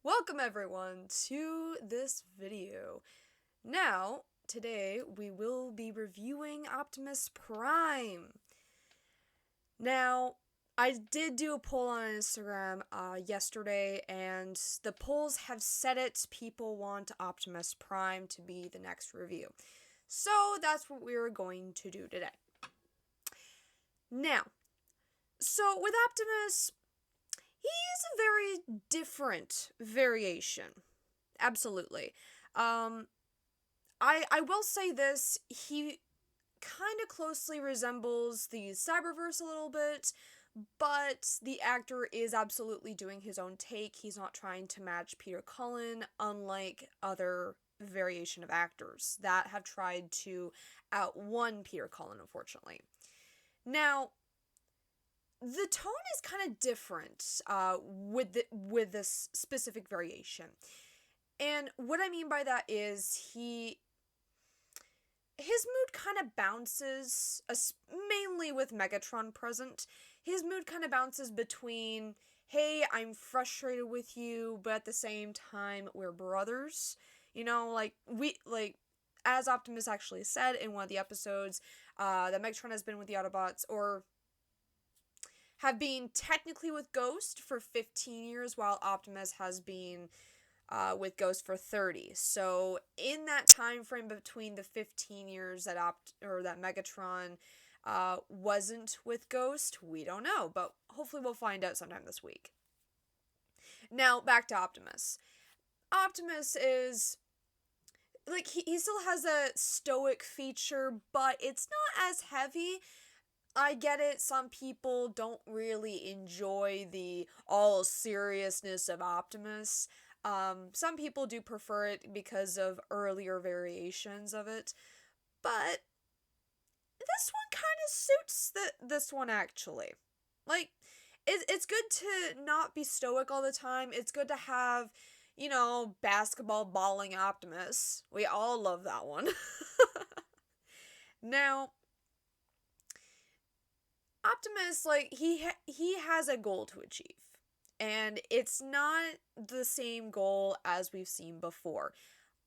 Welcome everyone to this video. Now, today we will be reviewing Optimus Prime. Now, I did do a poll on Instagram yesterday, and the polls have said it. People want Optimus Prime to be the next review. So that's what we're going to do today. Now, so with Optimus, he's a very different variation. Absolutely. I will say this, he kind of closely resembles the Cyberverse a little bit, but the actor is absolutely doing his own take. He's not trying to match Peter Cullen, unlike other variation of actors that have tried to outrun Peter Cullen, unfortunately. Now, the tone is kind of different with this specific variation. And what I mean by that is his mood kind of bounces, mainly with Megatron present. His mood kind of bounces between, hey, I'm frustrated with you, but at the same time, we're brothers. You know, as Optimus actually said in one of the episodes, that Megatron has been with the Autobots, or have been technically with Ghost for 15 years, while Optimus has been with Ghost for 30. So in that time frame between the 15 years that Megatron wasn't with Ghost, we don't know, but hopefully we'll find out sometime this week. Now, back to Optimus. Optimus is, he still has a stoic feature, but it's not as heavy. I get it, some people don't really enjoy the all seriousness of Optimus. Some people do prefer it because of earlier variations of it, but this one kind of suits this one, actually. It's good to not be stoic all the time. It's good to have, basketball balling Optimus. We all love that one. Now, Optimus, he has a goal to achieve. And it's not the same goal as we've seen before.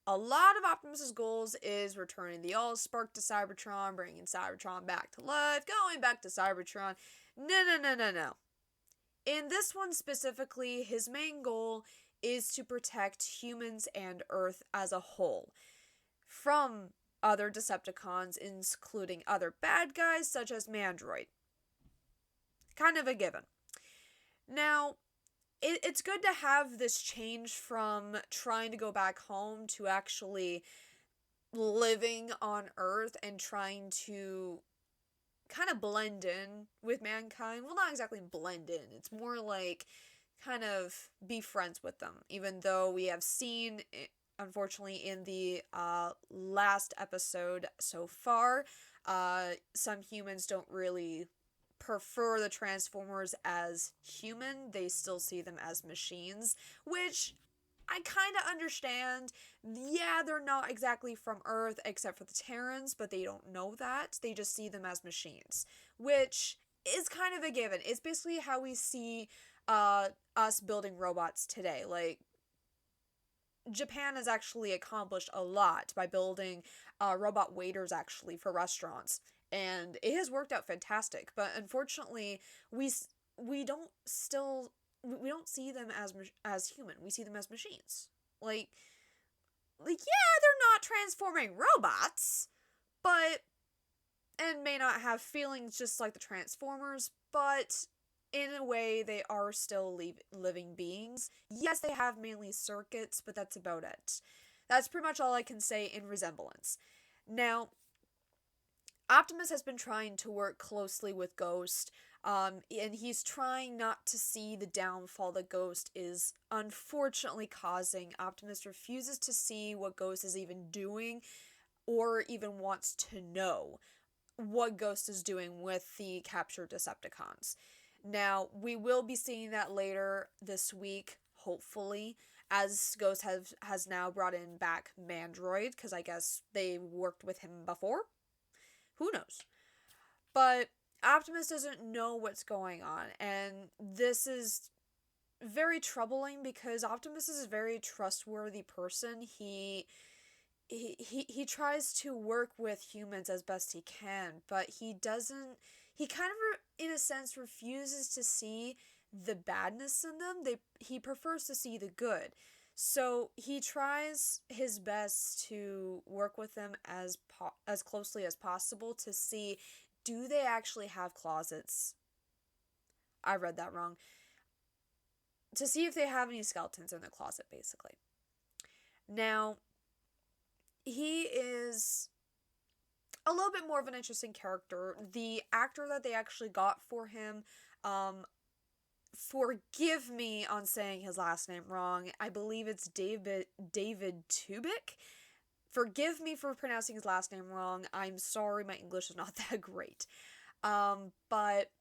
A lot of Optimus's goals is returning the Earthspark to Cybertron, bringing Cybertron back to life, going back to Cybertron. No. In this one specifically, his main goal is to protect humans and Earth as a whole from other Decepticons, including other bad guys such as Mandroid. Kind of a given. Now, it's good to have this change from trying to go back home to actually living on Earth and trying to kind of blend in with mankind. Well, not exactly blend in. It's more like kind of be friends with them. Even though we have seen, unfortunately, in the last episode so far, some humans don't really prefer the Transformers as human. They still see them as machines, which I kind of understand. Yeah, they're not exactly from Earth except for the Terrans, but they don't know that. They just see them as machines, which is kind of a given. It's basically how we see us building robots today. Japan has actually accomplished a lot by building robot waiters actually for restaurants. And it has worked out fantastic, but unfortunately, we don't see them as human. We see them as machines. Yeah, they're not transforming robots, and may not have feelings just like the Transformers, but in a way, they are still living beings. Yes, they have mainly circuits, but that's about it. That's pretty much all I can say in resemblance. Now, Optimus has been trying to work closely with Ghost, and he's trying not to see the downfall that Ghost is unfortunately causing. Optimus refuses to see what Ghost is even doing, or even wants to know what Ghost is doing with the captured Decepticons. Now, we will be seeing that later this week, hopefully, as Ghost has now brought in back Mandroid, because I guess they worked with him before. Who knows? But Optimus doesn't know what's going on, and this is very troubling because Optimus is a very trustworthy person. He tries to work with humans as best he can, but he kind of in a sense refuses to see the badness in them. He prefers to see the good. So he tries his best to work with them as closely as possible to see, do they actually have closets? I read that wrong. To see if they have any skeletons in the closet, basically. Now, he is a little bit more of an interesting character. The actor that they actually got for him, forgive me on saying his last name wrong. I believe it's David Tubik. Forgive me for pronouncing his last name wrong. I'm sorry, my English is not that great. But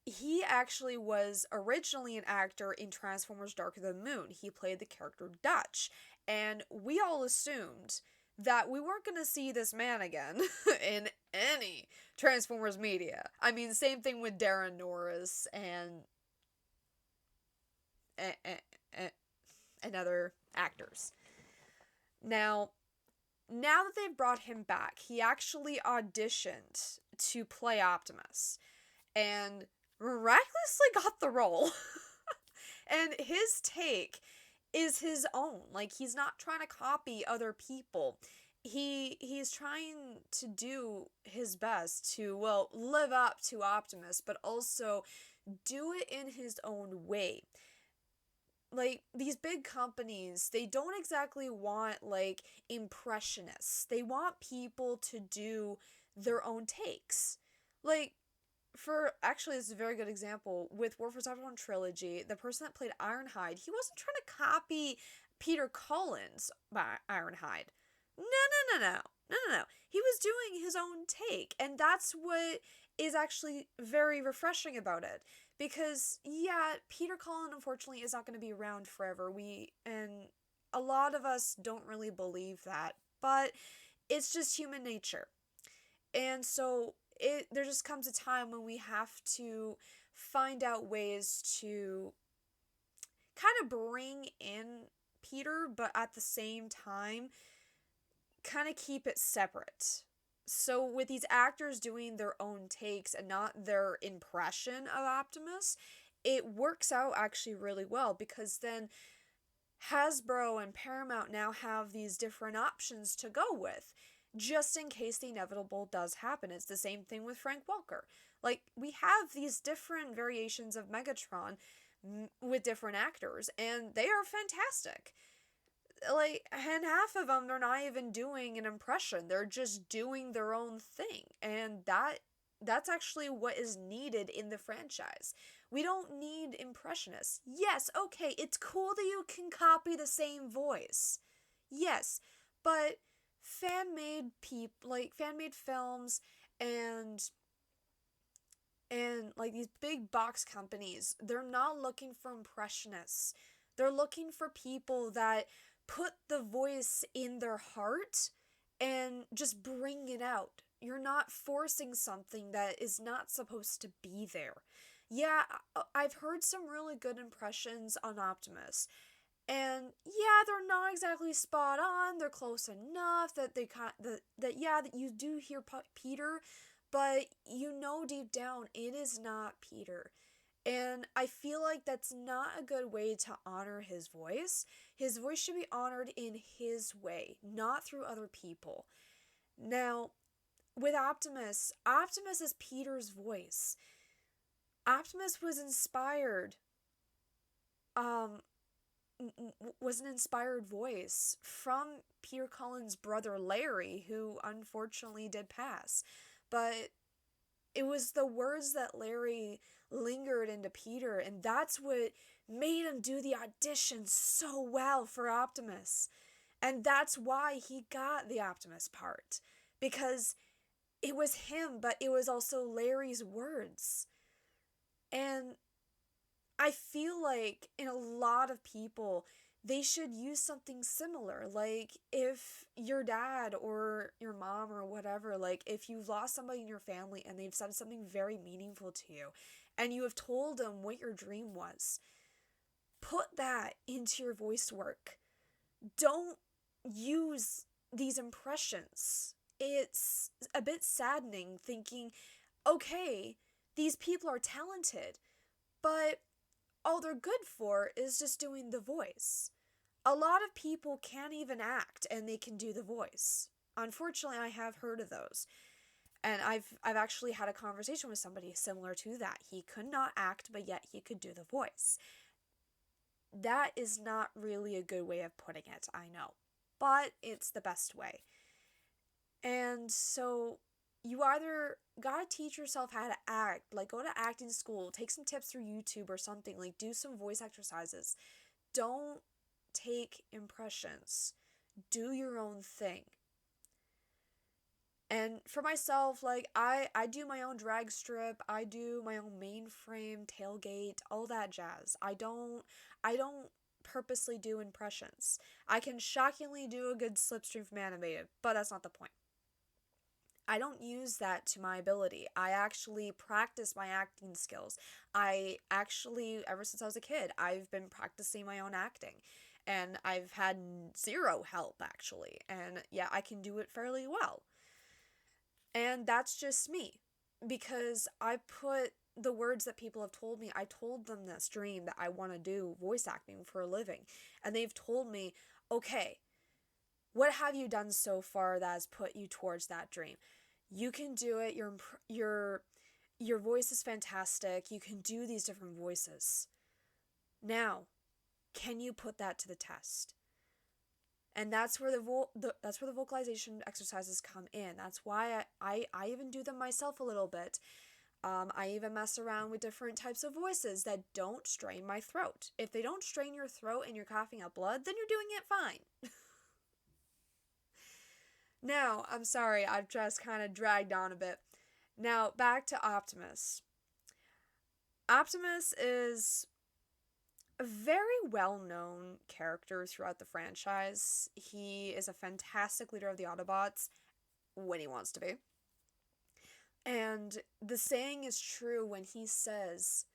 he actually was originally an actor in Transformers Dark of the Moon. He played the character Dutch. And we all assumed that we weren't going to see this man again in any Transformers media. I mean, same thing with Darren Norris and other actors. Now that they've brought him back, he actually auditioned to play Optimus and miraculously got the role. And his take is his own. Like, he's not trying to copy other people. He's trying to do his best to, well, live up to Optimus, but also do it in his own way. Like, these big companies, they don't exactly want, like, impressionists. They want people to do their own takes. Like, actually, this is a very good example. With War for Cybertron Trilogy, the person that played Ironhide, he wasn't trying to copy Peter Cullen's by Ironhide. No. He was doing his own take, and that's what is actually very refreshing about it. Because, yeah, Peter Cullen, unfortunately, is not going to be around forever. And a lot of us don't really believe that, but it's just human nature. And so there just comes a time when we have to find out ways to kind of bring in Peter, but at the same time, kind of keep it separate. So with these actors doing their own takes and not their impression of Optimus, it works out actually really well, because then Hasbro and Paramount now have these different options to go with, just in case the inevitable does happen. It's the same thing with Frank Welker. Like, we have these different variations of Megatron with different actors, and they are fantastic. Like, and half of them, they're not even doing an impression. They're just doing their own thing. And that's actually what is needed in the franchise. We don't need impressionists. Yes, okay, it's cool that you can copy the same voice. Yes, but fan-made films and like these big box companies, they're not looking for impressionists. They're looking for people that put the voice in their heart and just bring it out. You're not forcing something that is not supposed to be there. Yeah, I've heard some really good impressions on Optimus. And yeah, they're not exactly spot on. They're close enough that that you do hear Peter, but you know deep down it is not Peter. And I feel like that's not a good way to honor his voice. His voice should be honored in his way, not through other people. Now, with Optimus is Peter's voice. Optimus was inspired, was an inspired voice from Peter Cullen's brother Larry, who unfortunately did pass. But it was the words that Larry lingered into Peter, and that's what made him do the audition so well for Optimus. And that's why he got the Optimus part. Because it was him, but it was also Larry's words. And I feel like in a lot of people, they should use something similar. Like, if your dad or your mom or whatever, like, if you've lost somebody in your family and they've said something very meaningful to you, and you have told them what your dream was, put that into your voice work. Don't use these impressions. It's a bit saddening thinking, okay, these people are talented, but all they're good for is just doing the voice. A lot of people can't even act and they can do the voice. Unfortunately, I have heard of those. And I've actually had a conversation with somebody similar to that. He could not act, but yet he could do the voice. That is not really a good way of putting it, I know. But it's the best way. And so you either gotta teach yourself how to act, like go to acting school, take some tips through YouTube or something, like do some voice exercises. Don't take impressions. Do your own thing. And for myself, like I do my own drag strip, I do my own mainframe, tailgate, all that jazz. I don't purposely do impressions. I can shockingly do a good slipstream from animated, but that's not the point. I don't use that to my ability. I actually practice my acting skills. I actually, ever since I was a kid, I've been practicing my own acting. And I've had zero help, actually. And yeah, I can do it fairly well. And that's just me. Because I put the words that people have told me, I told them this dream that I want to do voice acting for a living. And they've told me, okay, what have you done so far that has put you towards that dream? You can do it. Your voice is fantastic. You can do these different voices. Now, can you put that to the test? And that's where that's where the vocalization exercises come in. That's why I even do them myself a little bit. I even mess around with different types of voices that don't strain my throat. If they don't strain your throat and you're coughing up blood, then you're doing it fine. Now, I'm sorry, I've just kind of dragged on a bit. Now, back to Optimus. Optimus is a very well-known character throughout the franchise. He is a fantastic leader of the Autobots when he wants to be. And the saying is true when he says,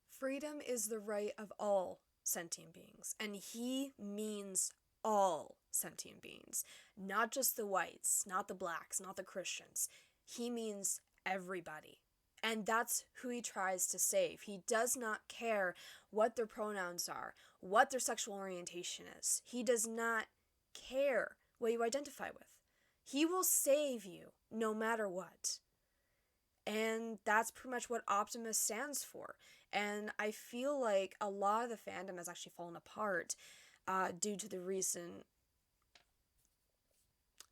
freedom is the right of all sentient beings. And he means all sentient beings, not just the whites, not the blacks, not the Christians. He means everybody. And that's who he tries to save. He does not care what their pronouns are, what their sexual orientation is. He does not care what you identify with. He will save you no matter what. And that's pretty much what Optimus stands for. And I feel like a lot of the fandom has actually fallen apart due to the recent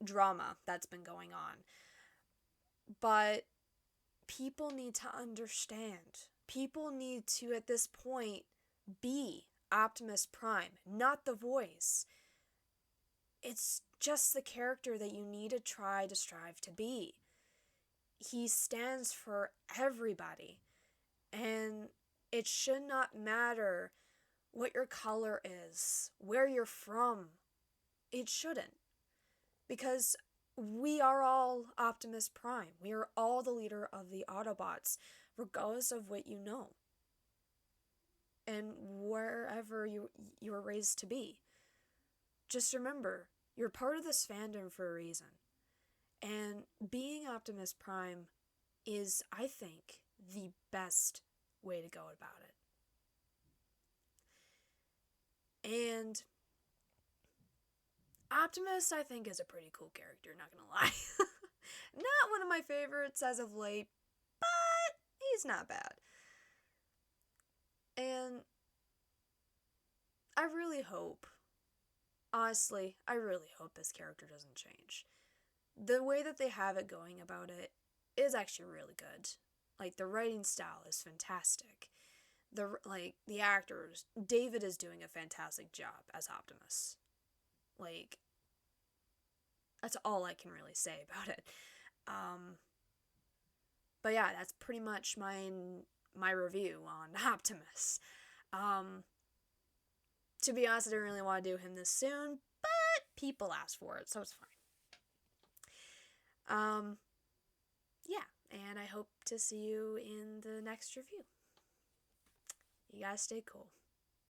drama that's been going on. But people need to understand. People need to, at this point, be Optimus Prime, not the voice. It's just the character that you need to try to strive to be. He stands for everybody. And it should not matter what your color is, where you're from. It shouldn't. Because we are all Optimus Prime. We are all the leader of the Autobots, regardless of what you know. And wherever you were raised to be. Just remember, you're part of this fandom for a reason. And being Optimus Prime is, I think, the best way to go about it. And Optimus, I think, is a pretty cool character, not gonna lie. Not one of my favorites as of late, but he's not bad. And I really hope, honestly, I really hope this character doesn't change. The way that they have it going about it is actually really good. Like, the writing style is fantastic. The actors, David is doing a fantastic job as Optimus. Like, that's all I can really say about it. But yeah, that's pretty much my review on Optimus. To be honest, I didn't really want to do him this soon, but people asked for it, so it's fine. Yeah, and I hope to see you in the next review. You gotta stay cool.